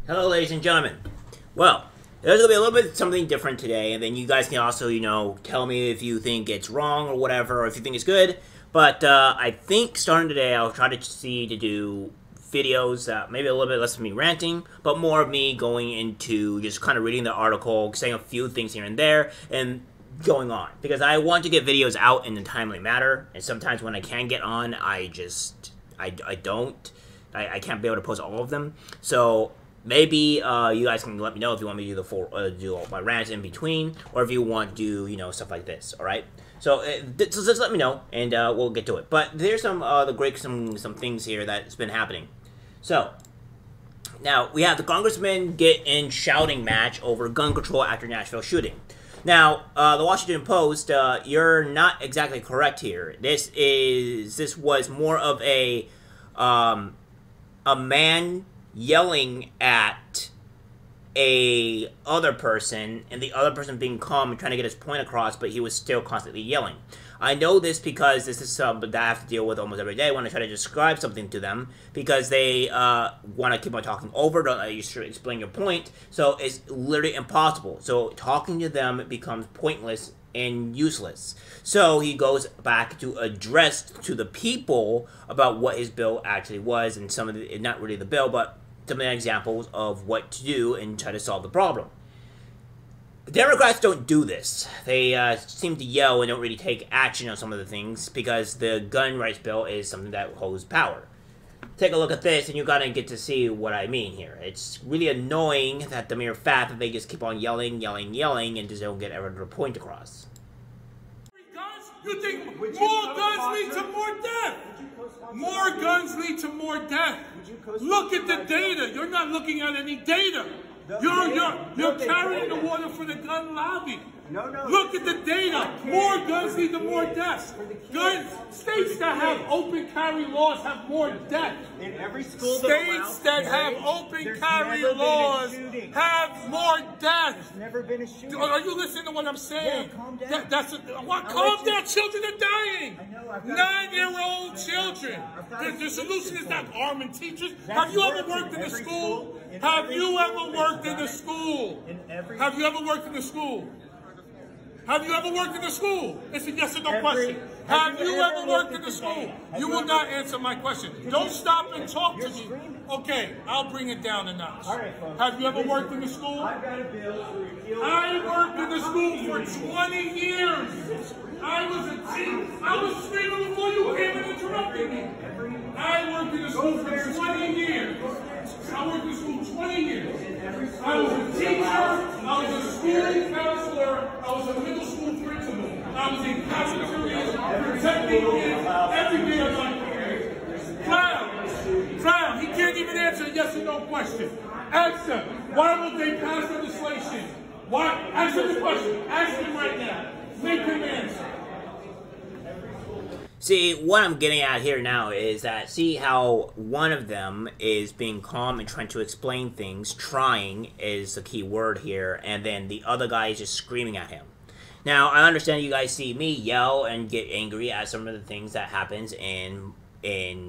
Hello, ladies and gentlemen. Well, there's going to be a little bit something different today, and then you guys can also, tell me if you think it's wrong or whatever, or if you think it's good. But I think starting today, I'll try to do videos that maybe a little bit less of me ranting, but more of me going into just kind of reading the article, saying a few things here and there, and going on. Because I want to get videos out in a timely manner, and sometimes when I can get on, I don't. I can't be able to post all of them. So maybe you guys can let me know if you want me to do the full, do all my rants in between, or if you want to do, stuff like this. All right. So just let me know, and we'll get to it. But there's some some things here that's been happening. So now we have the congressman get in shouting match over gun control after Nashville shooting. Now, the Washington Post, you're not exactly correct here. This was more of a man yelling at a other person, and the other person being calm and trying to get his point across, but he was still constantly yelling. I know this because this is something that I have to deal with almost every day when I try to describe something to them, because they want to keep on talking over, don't let you explain your point, so it's literally impossible. So talking to them becomes pointless and useless. So he goes back to address to the people about what his bill actually was, and some of the, not really the bill, but some of the examples of what to do and try to solve the problem. The Democrats don't do this. They seem to yell and don't really take action on some of the things because the gun rights bill is something that holds power. Take a look at this and you're gonna get to see what I mean here. It's really annoying that the mere fact that they just keep on yelling and just don't get ever their point across. You think more guns lead to more death? More guns lead to more death. Look at the data. You're not looking at any data. You're carrying the water for the gun lobby. Look at the data. More guns lead to more deaths. States that have open carry laws have more deaths. In every school States that have open carry laws have more deaths. There's never been a shooting. Are you listening to what I'm saying? Yeah, calm down. Calm down. Children are dying. I know, 9-year-old children. The solution is not arming teachers. Have you ever worked in a school? Have you ever worked in a school? Have you ever worked in a school? Have you ever worked in a school? It's a yes or no question. Have you ever worked in a school? You will not answer my question. Don't stop and talk to me. Okay, I'll bring it down a notch. Have you ever worked in a school? I worked in the school for 20 years. I was a teen. I was screaming before you came and interrupted me. I worked in the school for 20 years. I worked in the school 20 years. I was a teacher. I was a school counselor. I was a middle school principal. I was in cafeterias, protecting kids every day of my career. Clown. He can't even answer a yes or no question. Answer. Why would they pass legislation? Why? Answer the question. Ask him right now. Make him answer. See, what I'm getting at here now is that, see how one of them is being calm and trying to explain things, trying is the key word here, and then the other guy is just screaming at him. Now, I understand you guys see me yell and get angry at some of the things that happens in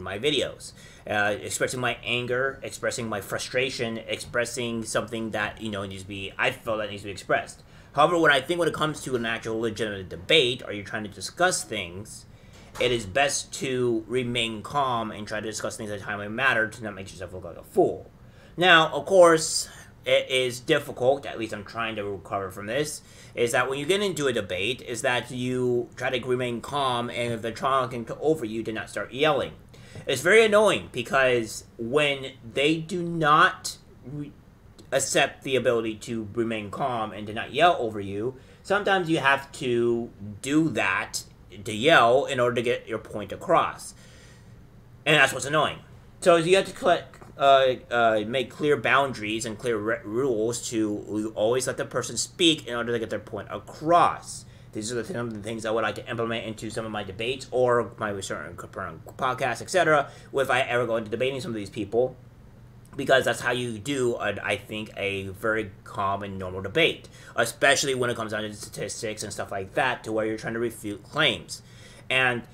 my videos. Expressing my anger, expressing my frustration, expressing something that, needs to be, I feel that needs to be expressed. However, when it comes to an actual legitimate debate, or you're trying to discuss things, it is best to remain calm and try to discuss things in a timely manner to not make yourself look like a fool. Now, of course, it is difficult, at least I'm trying to recover from this, is that when you get into a debate, is that you try to remain calm, and if they're talking over you, do not start yelling. It's very annoying, because when they do not accept the ability to remain calm and to not yell over you, sometimes you have to do that to yell in order to get your point across. And that's what's annoying. So you have to make clear boundaries and clear rules to always let the person speak in order to get their point across. These are some of the things I would like to implement into some of my debates or my certain podcasts, etc. If I ever go into debating some of these people. Because that's how you do, I think, a very calm and normal debate. Especially when it comes down to statistics and stuff like that, to where you're trying to refute claims. And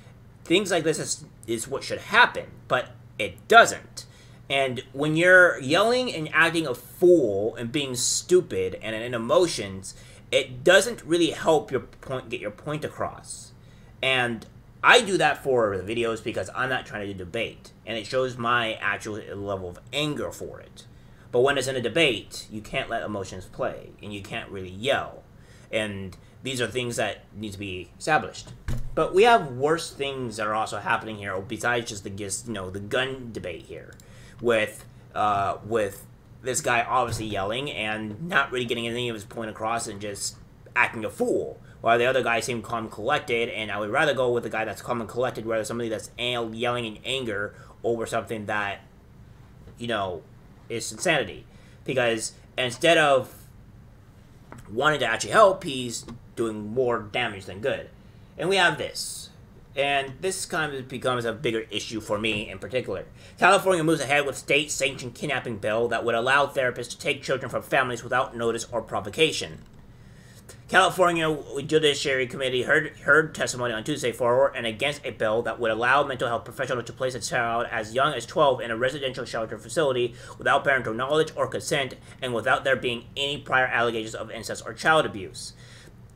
things like this is what should happen, but it doesn't. And when you're yelling and acting a fool and being stupid and in emotions, it doesn't really help get your point across. And I do that for the videos because I'm not trying to debate, and it shows my actual level of anger for it. But when it's in a debate, you can't let emotions play, and you can't really yell. And these are things that need to be established. But we have worse things that are also happening here, besides just the gun debate here, with this guy obviously yelling and not really getting any of his point across and just acting a fool, while the other guy seemed calm and collected. And I would rather go with the guy that's calm and collected rather than somebody that's yelling in anger over something that, is insanity. Because instead of wanting to actually help, he's doing more damage than good. And we have this. And this kind of becomes a bigger issue for me in particular. California moves ahead with state-sanctioned kidnapping bill that would allow therapists to take children from families without notice or provocation. California Judiciary Committee heard testimony on Tuesday for and against a bill that would allow mental health professionals to place a child as young as 12 in a residential shelter facility without parental knowledge or consent and without there being any prior allegations of incest or child abuse.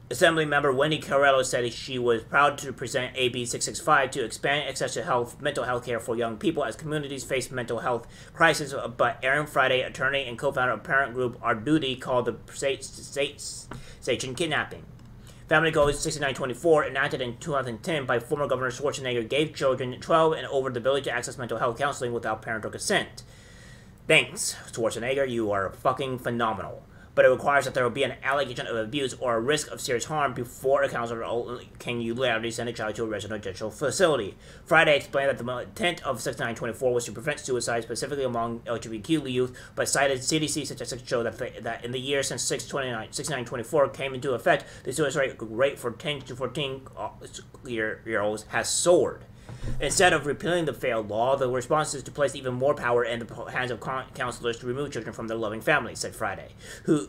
Assemblymember Wendy Carrello said she was proud to present AB 665 to expand access to mental health care for young people as communities face mental health crisis. But Aaron Friday, attorney and co-founder of parent group Our Duty, called the state-sanctioned kidnapping. Family Code 6924, enacted in 2010 by former Governor Schwarzenegger, gave children 12 and over the ability to access mental health counseling without parental consent. Thanks, Schwarzenegger, you are fucking phenomenal. But it requires that there will be an allegation of abuse or a risk of serious harm before a counselor can unilaterally send a child to a residential facility. Friday explained that the intent of 6924 was to prevent suicide, specifically among LGBTQ youth, but cited CDC statistics show that in the year since 6924 came into effect, the suicide rate for 10 to 14-year-olds has soared. Instead of repealing the failed law, the response is to place even more power in the hands of counselors to remove children from their loving families, said Friday, who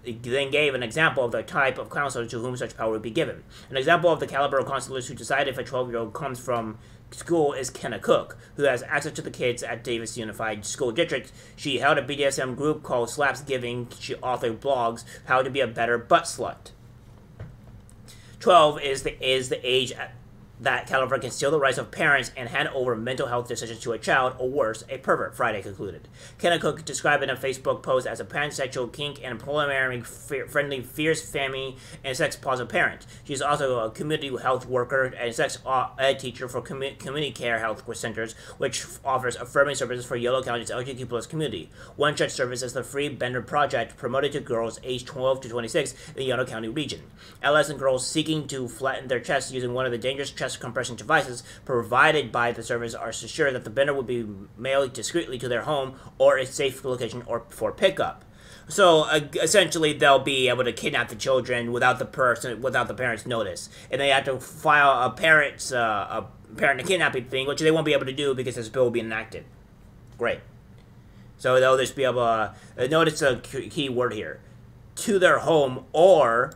then gave an example of the type of counselor to whom such power would be given. An example of the caliber of counselors who decide if a 12-year-old comes from school is Kenna Cook, who has access to the kids at Davis Unified School District. She held a BDSM group called Slaps Giving. She authored blogs, How to Be a Better Butt Slut. 12 is the age that California can steal the rights of parents and hand over mental health decisions to a child, or worse, a pervert, Friday concluded. Kenna Cook described in a Facebook post as a pansexual, kink, and polyamory-friendly, fierce family and sex-positive parent. She's also a community health worker and sex ed teacher for community care health centers, which offers affirming services for Yolo County's LGBTQ+ community. One such service is the Free Bender Project, promoted to girls aged 12 to 26 in the Yolo County region. Adolescent girls seeking to flatten their chests using one of the dangerous chest compression devices provided by the service are assured that the bender will be mailed discreetly to their home or a safe location or for pickup. So essentially, they'll be able to kidnap the children without the parents' notice, and they have to file a parent kidnapping thing, which they won't be able to do because this bill will be enacted. Great. So they'll just be able to notice a key word here: to their home, or,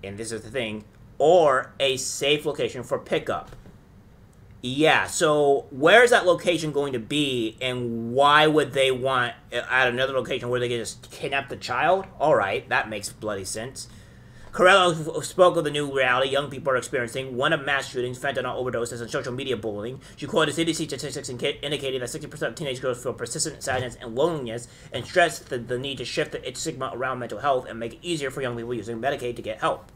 and this is the thing, or a safe location for pickup. Yeah, so where is that location going to be, and why would they want at another location where they can just kidnap the child? Alright, that makes bloody sense. Carrello spoke of the new reality young people are experiencing, one of mass shootings, fentanyl overdoses, and social media bullying. She quoted CDC statistics indicating that 60% of teenage girls feel persistent sadness and loneliness, and stressed the need to shift the stigma around mental health and make it easier for young people using Medicaid to get help.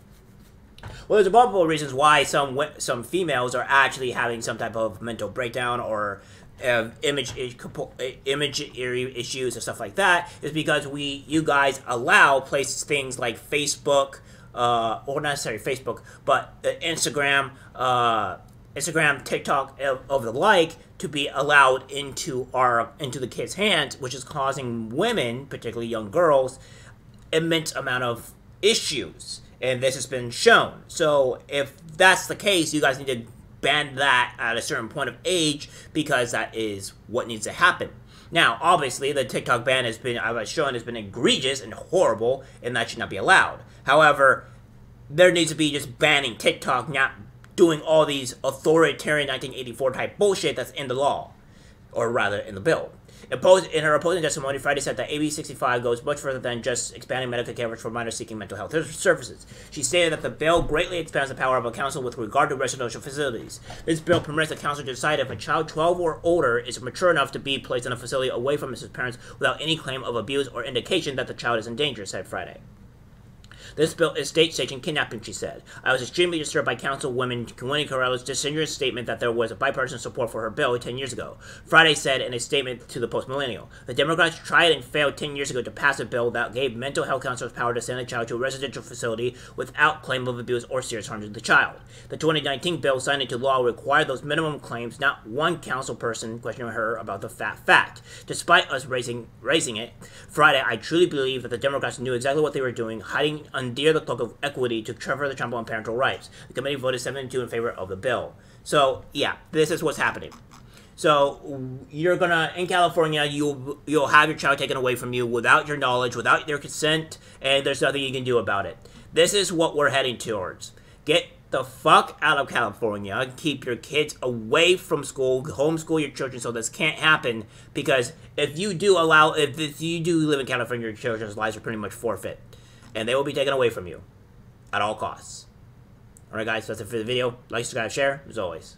Well, there's multiple reasons why some females are actually having some type of mental breakdown or image issues or stuff like that. Is because you guys allow things like Facebook, or not necessarily Facebook, but Instagram, TikTok, of the like, to be allowed into the kids' hands, which is causing women, particularly young girls, immense amount of issues. And this has been shown. So if that's the case, you guys need to ban that at a certain point of age, because that is what needs to happen. Now, obviously, the TikTok ban has been egregious and horrible, and that should not be allowed. However, there needs to be just banning TikTok, not doing all these authoritarian 1984 type bullshit that's in the law. or rather in the bill. In her opposing testimony, Friday said that AB 65 goes much further than just expanding medical coverage for minors seeking mental health services. She stated that the bill greatly expands the power of a council with regard to residential facilities. This bill permits the council to decide if a child 12 or older is mature enough to be placed in a facility away from his parents without any claim of abuse or indication that the child is in danger, said Friday. This bill is state-sanctioned kidnapping, she said. I was extremely disturbed by Councilwoman Winnie Carello's disingenuous statement that there was a bipartisan support for her bill 10 years ago. Friday said in a statement to the Post-Millennial, the Democrats tried and failed 10 years ago to pass a bill that gave mental health counselors power to send a child to a residential facility without claim of abuse or serious harm to the child. The 2019 bill signed into law required those minimum claims, not one council person questioning her about the fact. Despite us raising it, Friday, I truly believe that the Democrats knew exactly what they were doing, hiding under the cloak of equity to further trample on parental rights. The committee voted 7-2 in favor of the bill. So, yeah, this is what's happening. So, you're gonna, in California, you'll have your child taken away from you without your knowledge, without their consent, and there's nothing you can do about it. This is what we're heading towards. Get the fuck out of California. Keep your kids away from school. Homeschool your children so this can't happen. Because if you do live in California, your children's lives are pretty much forfeit. And they will be taken away from you. At all costs. Alright guys, that's it for the video. Like, subscribe, share, as always.